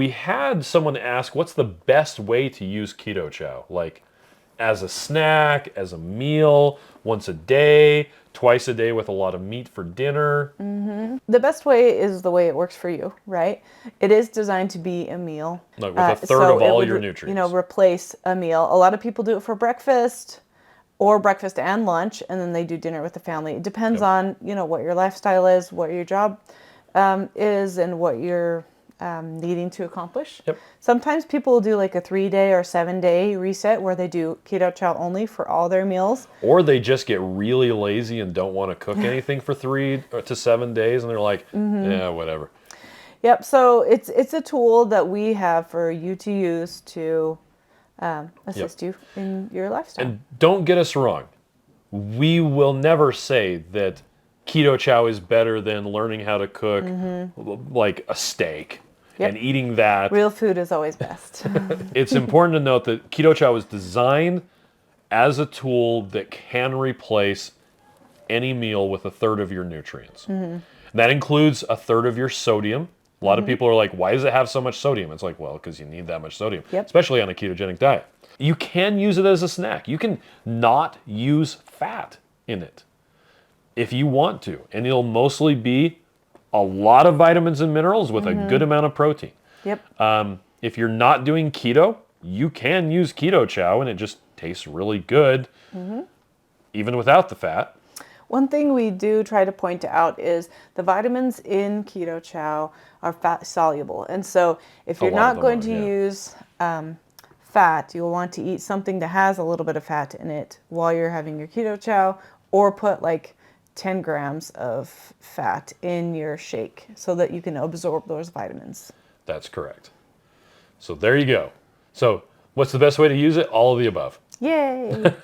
we had someone ask, what's the best way to use Keto Chow? Like as a snack, as a meal, once a day, twice a day with a lot of meat for dinner. The best way is the way it works for you, right? It is designed to be a meal. Like with a third of it all would, your nutrients. You know, replace a meal. A lot of people do it for breakfast or breakfast and lunch, and then they do dinner with the family. It depends on, you know, what your lifestyle is, what your job is, and what you're needing to accomplish. Yep. Sometimes people will do like a 3-day or 7-day reset where they do Keto Chow only for all their meals. Or they just get really lazy and don't want to cook anything for 3 to 7 days, and they're like, yeah, whatever. Yep. So it's a tool that we have for you to use to assist you in your lifestyle. And don't get us wrong. We will never say that Keto Chow is better than learning how to cook like a steak and eating that. Real food is always best. It's important to note that Keto Chow is designed as a tool that can replace any meal with a third of your nutrients. That includes a third of your sodium. A lot of people are like, why does it have so much sodium? It's like, well, because you need that much sodium, especially on a ketogenic diet. You can use it as a snack. You can not use fat in it if you want to. And it'll mostly be a lot of vitamins and minerals with a good amount of protein. If you're not doing keto, you can use Keto Chow and it just tastes really good, even without the fat. One thing we do try to point out is the vitamins in Keto Chow are fat soluble. And so if you're not going to use fat, you'll want to eat something that has a little bit of fat in it while you're having your Keto Chow, or put like 10 grams of fat in your shake so that you can absorb those vitamins. That's correct. So there you go. So what's the best way to use it? All of the above. Yay!